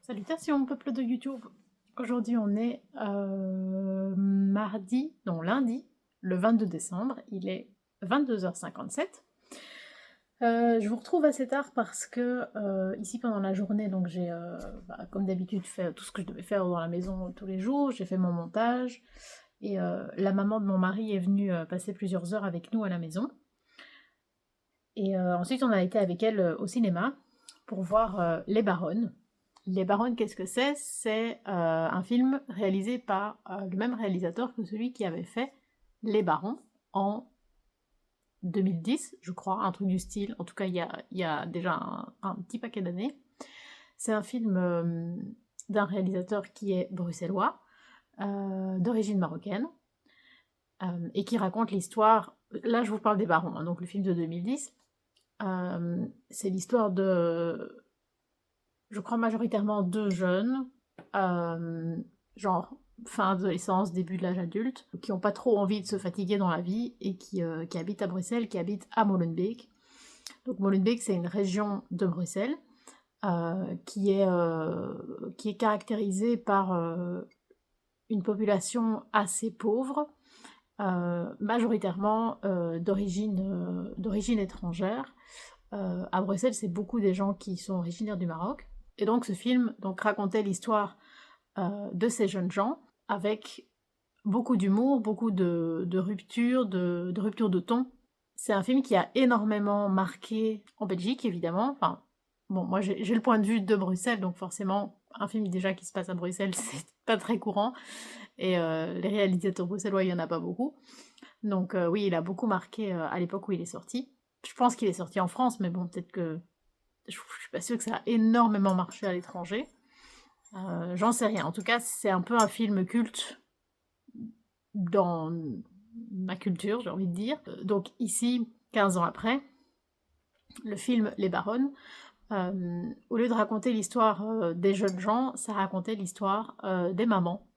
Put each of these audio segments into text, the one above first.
Salutations peuple de YouTube. Aujourd'hui on est lundi, le 22 décembre, il est 22h57. Je vous retrouve assez tard parce que ici pendant la journée, donc j'ai comme d'habitude fait tout ce que je devais faire dans la maison tous les jours, j'ai fait mon montage, et la maman de mon mari est venue passer plusieurs heures avec nous à la maison. Et ensuite on a été avec elle au cinéma pour voir Les Baronnes. Les Baronnes, qu'est-ce que c'est? C'est un film réalisé par le même réalisateur que celui qui avait fait Les Barons en 2010, je crois, un truc du style. En tout cas, il y a déjà un petit paquet d'années. C'est un film d'un réalisateur qui est bruxellois, d'origine marocaine, et qui raconte l'histoire... Là, je vous parle des Barons, hein, donc le film de 2010. C'est l'histoire de... Je crois majoritairement deux jeunes, genre fin adolescence, début de l'âge adulte, qui n'ont pas trop envie de se fatiguer dans la vie et qui habitent à Bruxelles, qui habitent à Molenbeek. Donc Molenbeek, c'est une région de Bruxelles qui est caractérisée par une population assez pauvre, majoritairement d'origine étrangère. À Bruxelles, c'est beaucoup des gens qui sont originaires du Maroc. Et donc ce film racontait l'histoire de ces jeunes gens avec beaucoup d'humour, beaucoup de ruptures, de ruptures de ton. C'est un film qui a énormément marqué en Belgique, évidemment. Enfin, bon, moi j'ai le point de vue de Bruxelles, donc forcément, un film déjà qui se passe à Bruxelles, c'est pas très courant. Et les réalisateurs bruxellois, il y en a pas beaucoup. Donc oui, il a beaucoup marqué à l'époque où il est sorti. Je pense qu'il est sorti en France, mais bon, peut-être que... Je suis pas sûre que ça a énormément marché à l'étranger. J'en sais rien. En tout cas, c'est un peu un film culte dans ma culture, j'ai envie de dire. Donc ici, 15 ans après, le film Les Baronnes, au lieu de raconter l'histoire des jeunes gens, ça racontait l'histoire des mamans.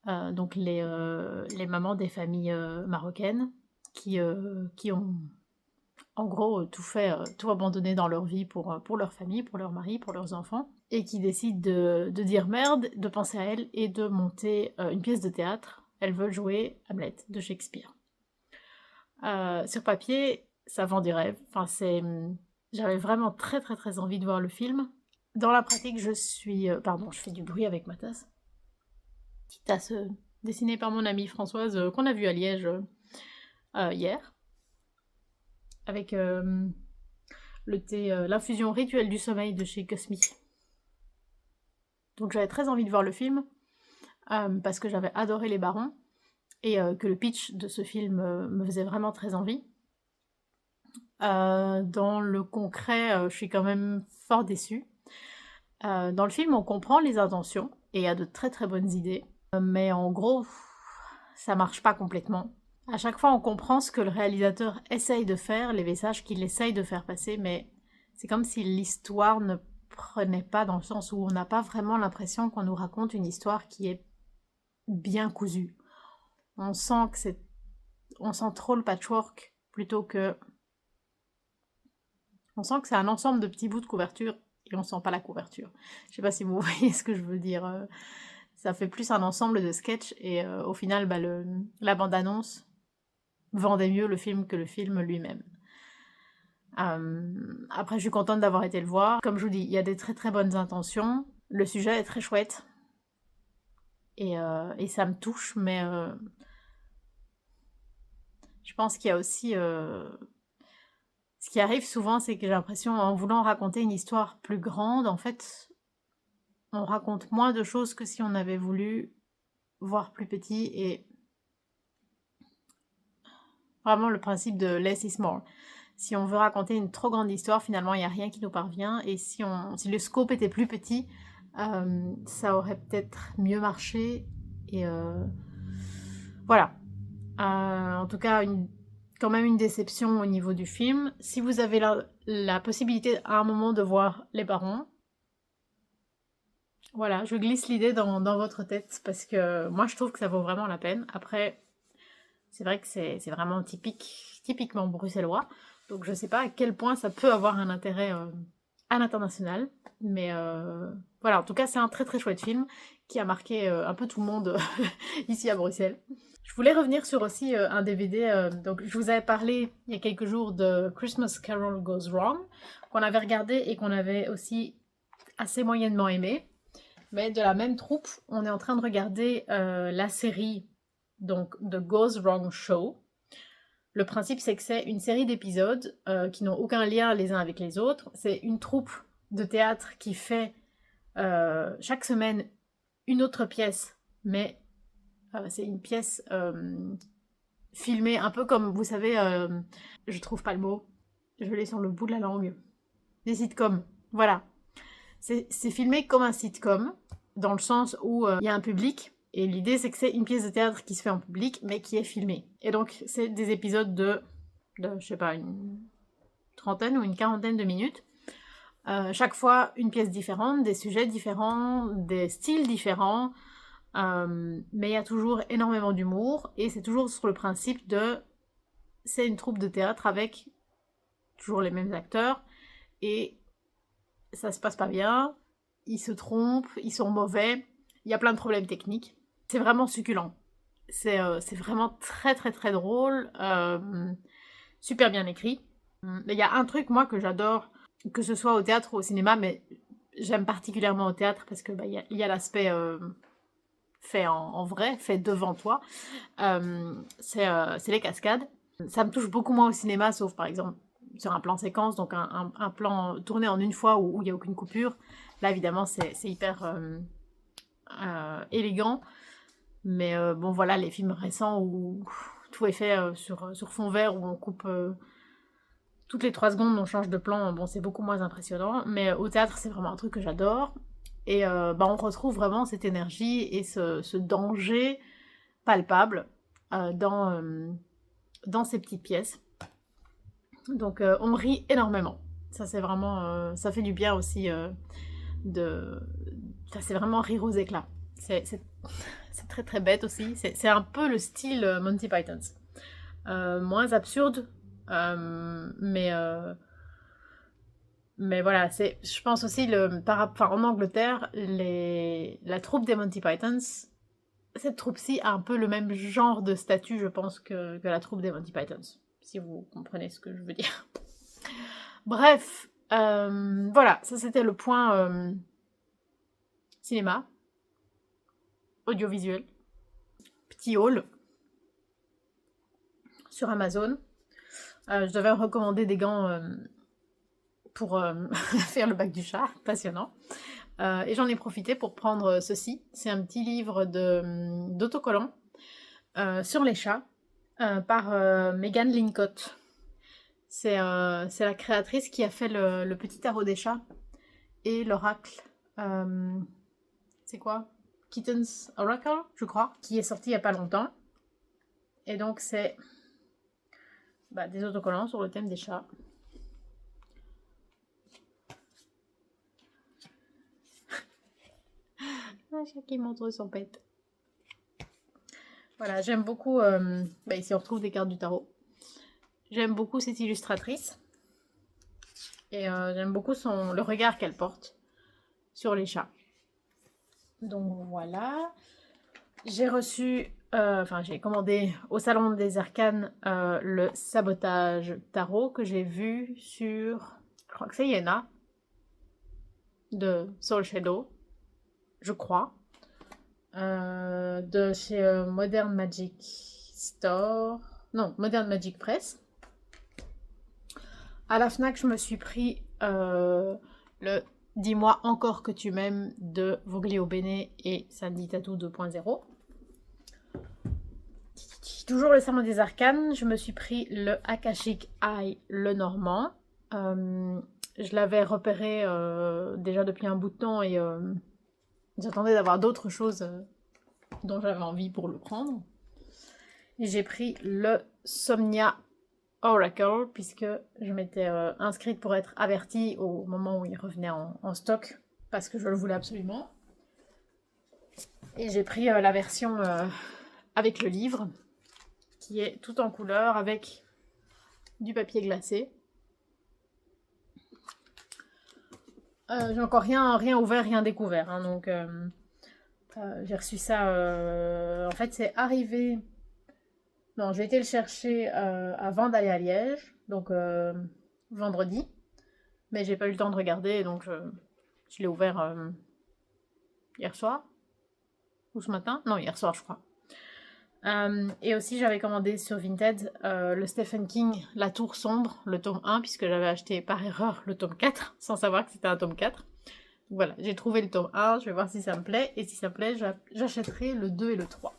Donc les mamans des familles marocaines qui ont en gros tout fait, tout abandonné dans leur vie pour leur famille, pour leur mari, pour leurs enfants, et qui décident de dire merde, de penser à elles et de monter une pièce de théâtre. Elles veulent jouer Hamlet de Shakespeare. Sur papier, ça vend du rêve. Enfin, j'avais vraiment très très très envie de voir le film. Dans la pratique, pardon, je fais du bruit avec ma tasse. Petite tasse dessinée par mon amie Françoise qu'on a vue à Liège hier. Avec le thé, l'infusion rituelle du sommeil de chez Cosmic. Donc j'avais très envie de voir le film, parce que j'avais adoré Les Barons, et que le pitch de ce film me faisait vraiment très envie. Dans le concret, je suis quand même fort déçue. Dans le film, on comprend les intentions, et il y a de très très bonnes idées, mais en gros, ça marche pas complètement. À chaque fois, on comprend ce que le réalisateur essaye de faire, les messages qu'il essaye de faire passer, mais c'est comme si l'histoire ne prenait pas, dans le sens où on n'a pas vraiment l'impression qu'on nous raconte une histoire qui est bien cousue. On sent trop le patchwork plutôt que... On sent que c'est un ensemble de petits bouts de couverture et on sent pas la couverture. Je sais pas si vous voyez ce que je veux dire. Ça fait plus un ensemble de sketchs et au final, la bande-annonce vendait mieux le film que le film lui-même. Après, je suis contente d'avoir été le voir. Comme je vous dis, il y a des très très bonnes intentions. Le sujet est très chouette. Et ça me touche, mais je pense qu'il y a aussi... Ce qui arrive souvent, c'est que j'ai l'impression, en voulant raconter une histoire plus grande, en fait, on raconte moins de choses que si on avait voulu voir plus petit, et vraiment le principe de less is more. Si on veut raconter une trop grande histoire, finalement, il n'y a rien qui nous parvient. Et si le scope était plus petit, ça aurait peut-être mieux marché. Et voilà. En tout cas, quand même une déception au niveau du film. Si vous avez la possibilité à un moment de voir Les Barons, voilà, je glisse l'idée dans votre tête parce que moi, je trouve que ça vaut vraiment la peine. Après, c'est vrai que c'est vraiment typiquement bruxellois. Donc je sais pas à quel point ça peut avoir un intérêt à l'international. Mais voilà, en tout cas, c'est un très très chouette film qui a marqué un peu tout le monde ici à Bruxelles. Je voulais revenir sur aussi un DVD. Donc, je vous avais parlé il y a quelques jours de Christmas Carol Goes Wrong, qu'on avait regardé et qu'on avait aussi assez moyennement aimé. Mais de la même troupe, on est en train de regarder la série donc The Goes Wrong Show. Le principe, c'est que c'est une série d'épisodes qui n'ont aucun lien les uns avec les autres. C'est une troupe de théâtre qui fait chaque semaine une autre pièce, mais c'est une pièce filmée un peu comme, vous savez, je trouve pas le mot, je l'ai sur le bout de la langue, des sitcoms, voilà. C'est filmé comme un sitcom, dans le sens où il y a un public, et l'idée c'est que c'est une pièce de théâtre qui se fait en public, mais qui est filmée. Et donc c'est des épisodes de je sais pas, une trentaine ou une quarantaine de minutes. Chaque fois une pièce différente, des sujets différents, des styles différents, mais il y a toujours énormément d'humour, et c'est toujours sur le principe de... C'est une troupe de théâtre avec toujours les mêmes acteurs, et ça se passe pas bien, ils se trompent, ils sont mauvais, il y a plein de problèmes techniques. C'est vraiment succulent. C'est vraiment très très très drôle, super bien écrit. Mais il y a un truc, moi, que j'adore, que ce soit au théâtre ou au cinéma, mais j'aime particulièrement au théâtre parce que y a l'aspect fait en vrai, fait devant toi. C'est les cascades. Ça me touche beaucoup moins au cinéma, sauf par exemple sur un plan séquence, donc un plan tourné en une fois où il n'y a aucune coupure. Là, évidemment, c'est hyper élégant. Mais bon, voilà, les films récents où tout est fait sur fond vert, où on coupe toutes les 3 secondes, on change de plan, bon, c'est beaucoup moins impressionnant. Mais au théâtre, c'est vraiment un truc que j'adore. Et on retrouve vraiment cette énergie et ce danger palpable dans ces petites pièces. Donc on rit énormément. Ça, c'est vraiment... ça fait du bien aussi c'est vraiment rire aux éclats. C'est très très bête aussi. C'est un peu le style Monty Python's. Moins absurde, mais voilà, je pense aussi, en Angleterre, la troupe des Monty Pythons, cette troupe-ci a un peu le même genre de statut, je pense, que la troupe des Monty Pythons, si vous comprenez ce que je veux dire. Bref, voilà, ça c'était le point cinéma, audiovisuel, petit haul sur Amazon. Je devais recommander des gants pour faire le bac du chat, passionnant. Et j'en ai profité pour prendre ceci. C'est un petit livre d'autocollants sur les chats par Megan Lincott. C'est la créatrice qui a fait le petit tarot des chats et l'oracle. C'est quoi? Kitten's Oracle, je crois, qui est sorti il n'y a pas longtemps. Et donc c'est des autocollants sur le thème des chats. Un chat qui montre son pet. Voilà, j'aime beaucoup... ici on retrouve des cartes du tarot. J'aime beaucoup cette illustratrice. Et j'aime beaucoup le regard qu'elle porte sur les chats. Donc voilà. J'ai reçu... j'ai commandé au Salon des Arcanes le Sabotage Tarot que j'ai vu sur... Je crois que c'est Yéna. De Soul Shadow. Je crois. De chez Modern Magic Store. Non, Modern Magic Press. À la Fnac, je me suis pris le Dis-moi encore que tu m'aimes de Voglio Bene et Sandy Tattoo 2.0. Toujours le Salon des Arcanes, je me suis pris le Akashic Eye, le Normand. Je l'avais repéré déjà depuis un bout de temps et j'attendais d'avoir d'autres choses dont j'avais envie pour le prendre. Et j'ai pris le Somnia Oracle, puisque je m'étais inscrite pour être avertie au moment où il revenait en stock, parce que je le voulais absolument. Et j'ai pris la version avec le livre, qui est tout en couleur, avec du papier glacé. J'ai encore rien ouvert, rien découvert, hein, donc j'ai reçu ça. En fait, c'est arrivé. Non, j'ai été le chercher avant d'aller à Liège, donc vendredi, mais j'ai pas eu le temps de regarder, donc je l'ai ouvert hier soir ou ce matin. Non, hier soir, je crois. Et aussi, j'avais commandé sur Vinted le Stephen King La Tour Sombre, le tome 1, puisque j'avais acheté par erreur le tome 4, sans savoir que c'était un tome 4. Donc voilà, j'ai trouvé le tome 1, je vais voir si ça me plaît, et si ça me plaît, j'achèterai le 2 et le 3.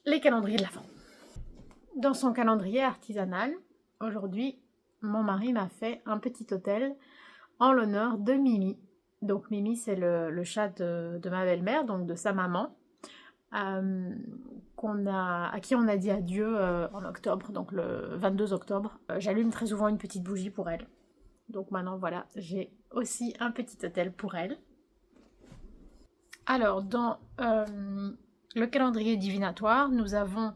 Les calendriers de l'Avent. Dans son calendrier artisanal, aujourd'hui, mon mari m'a fait un petit hôtel en l'honneur de Mimi. Donc Mimi, c'est le chat de ma belle-mère, donc de sa maman, à qui on a dit adieu en octobre, donc le 22 octobre. J'allume très souvent une petite bougie pour elle. Donc maintenant, voilà, j'ai aussi un petit hôtel pour elle. Alors, dans le calendrier divinatoire, nous avons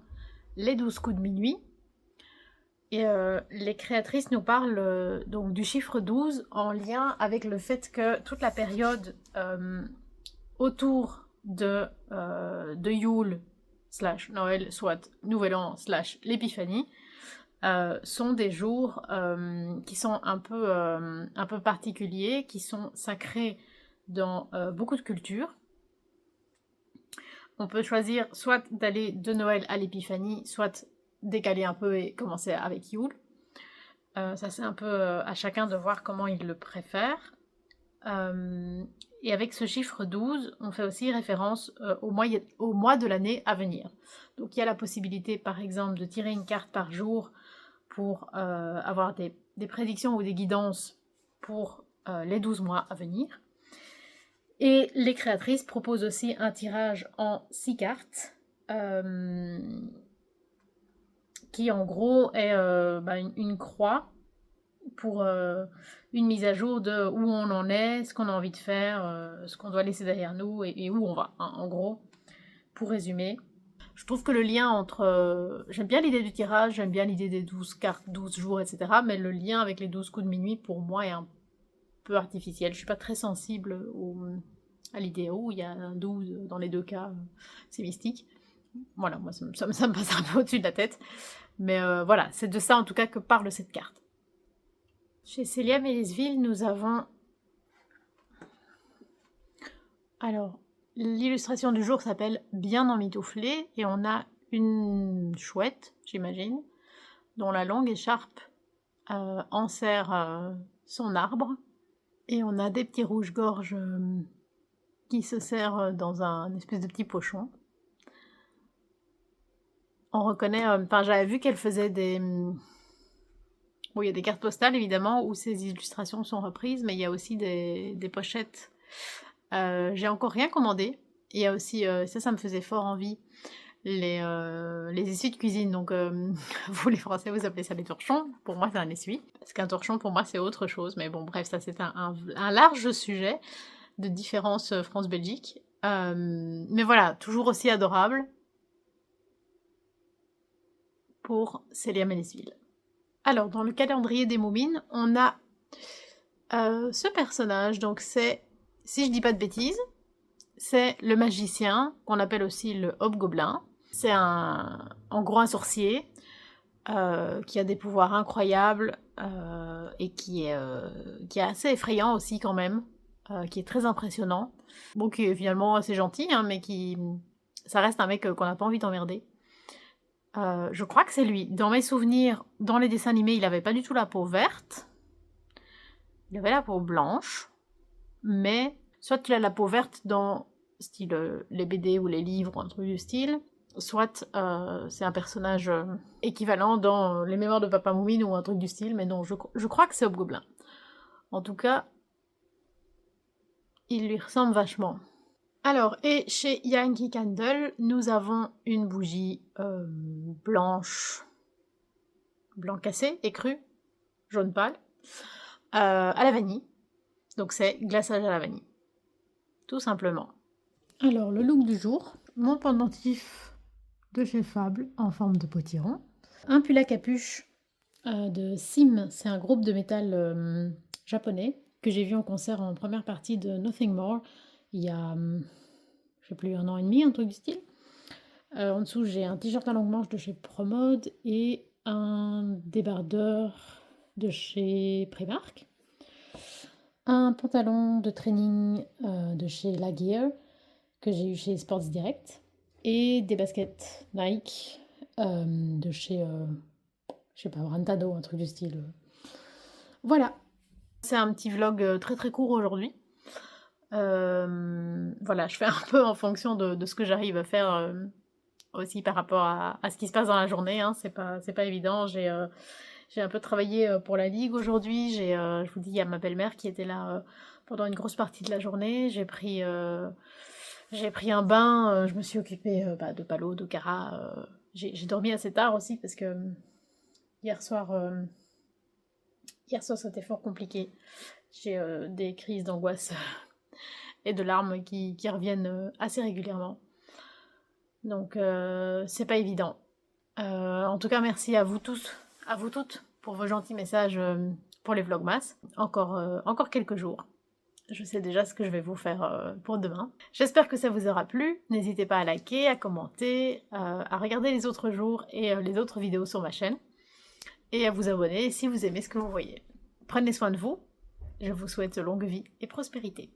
les 12 coups de minuit. Et les créatrices nous parlent donc du chiffre 12 en lien avec le fait que toute la période autour de Yule / Noël, soit Nouvel An / l'Épiphanie, sont des jours qui sont un peu particuliers, qui sont sacrés dans beaucoup de cultures. On peut choisir soit d'aller de Noël à l'Épiphanie, soit décaler un peu et commencer avec Yule. Ça c'est un peu à chacun de voir comment il le préfère. Et avec ce chiffre 12, on fait aussi référence au mois de l'année à venir. Donc il y a la possibilité par exemple de tirer une carte par jour pour avoir des prédictions ou des guidances pour les 12 mois à venir. Et les créatrices proposent aussi un tirage en 6 cartes, qui en gros est une croix pour une mise à jour de où on en est, ce qu'on a envie de faire, ce qu'on doit laisser derrière nous et où on va, hein, en gros, pour résumer. Je trouve que le lien entre... j'aime bien l'idée du tirage, j'aime bien l'idée des 12 cartes, 12 jours, etc. Mais le lien avec les 12 coups de minuit, pour moi, est un peu artificiel. Je suis pas très sensible à l'idée où il y a un 12 dans les deux cas, c'est mystique. Voilà, moi ça me passe un peu au-dessus de la tête. Mais voilà, c'est de ça en tout cas que parle cette carte. Chez Célia Mélisville, nous avons... Alors, l'illustration du jour s'appelle Bien emmitouflé et on a une chouette, j'imagine, dont la longue écharpe enserre son arbre. Et on a des petits rouges-gorges qui se serrent dans un espèce de petit pochon. On reconnaît... j'avais vu qu'elle faisait des... Bon, il y a des cartes postales, évidemment, où ces illustrations sont reprises, mais il y a aussi des pochettes. J'ai encore rien commandé. Il y a aussi... ça me faisait fort envie. Les essuies de cuisine. Donc, vous, les Français, vous appelez ça des torchons. Pour moi, c'est un essuie. Parce qu'un torchon, pour moi, c'est autre chose. Mais bon, bref, ça, c'est un large sujet de différence France-Belgique. Mais voilà, toujours aussi adorable pour Célia Mélisville. Alors, dans le calendrier des Moumines, on a ce personnage. Donc, c'est, si je dis pas de bêtises, c'est le magicien, qu'on appelle aussi le hobgoblin. C'est en gros un sorcier qui a des pouvoirs incroyables et qui est assez effrayant aussi quand même, qui est très impressionnant. Bon, qui est finalement assez gentil, hein, mais ça reste un mec qu'on n'a pas envie d'emmerder. Je crois que c'est lui. Dans mes souvenirs, dans les dessins animés, il avait pas du tout la peau verte. Il avait la peau blanche. Mais soit il a la peau verte dans style les BD ou les livres ou un truc du style, soit c'est un personnage équivalent dans les mémoires de Papa Moumine ou un truc du style, mais non, je crois que c'est Hobgoblin. En tout cas, il lui ressemble vachement. Alors, et chez Yankee Candle, nous avons une bougie blanc cassé, écru, jaune pâle, à la vanille. Donc c'est glaçage à la vanille. Tout simplement. Alors, le look du jour, mon pendentif de chez Fable en forme de potiron. Un pull à capuche de Sim, c'est un groupe de métal japonais. que j'ai vu en concert en première partie de Nothing More, il y a, je sais plus, 1 an et demi, un truc du style. En dessous, j'ai un t-shirt à longue manche de chez Promode et un débardeur de chez Primark. Un pantalon de training de chez La Gear que j'ai eu chez Sports Direct. Et des baskets Nike de chez, je sais pas, Brantado, un truc du style. Voilà. C'est un petit vlog très très court aujourd'hui. Voilà, je fais un peu en fonction de ce que j'arrive à faire aussi par rapport à ce qui se passe dans la journée, hein. C'est pas évident. J'ai un peu travaillé pour la Ligue aujourd'hui. Je vous dis, il y a ma belle-mère qui était là pendant une grosse partie de la journée. J'ai pris un bain, je me suis occupée de Palo, de Cara. J'ai dormi assez tard aussi parce que hier soir c'était fort compliqué. J'ai des crises d'angoisse et de larmes qui reviennent assez régulièrement. Donc c'est pas évident. En tout cas, merci à vous tous, à vous toutes, pour vos gentils messages pour les vlogmas. Encore quelques jours. Je sais déjà ce que je vais vous faire pour demain. J'espère que ça vous aura plu. N'hésitez pas à liker, à commenter, à regarder les autres jours et les autres vidéos sur ma chaîne. Et à vous abonner si vous aimez ce que vous voyez. Prenez soin de vous. Je vous souhaite longue vie et prospérité.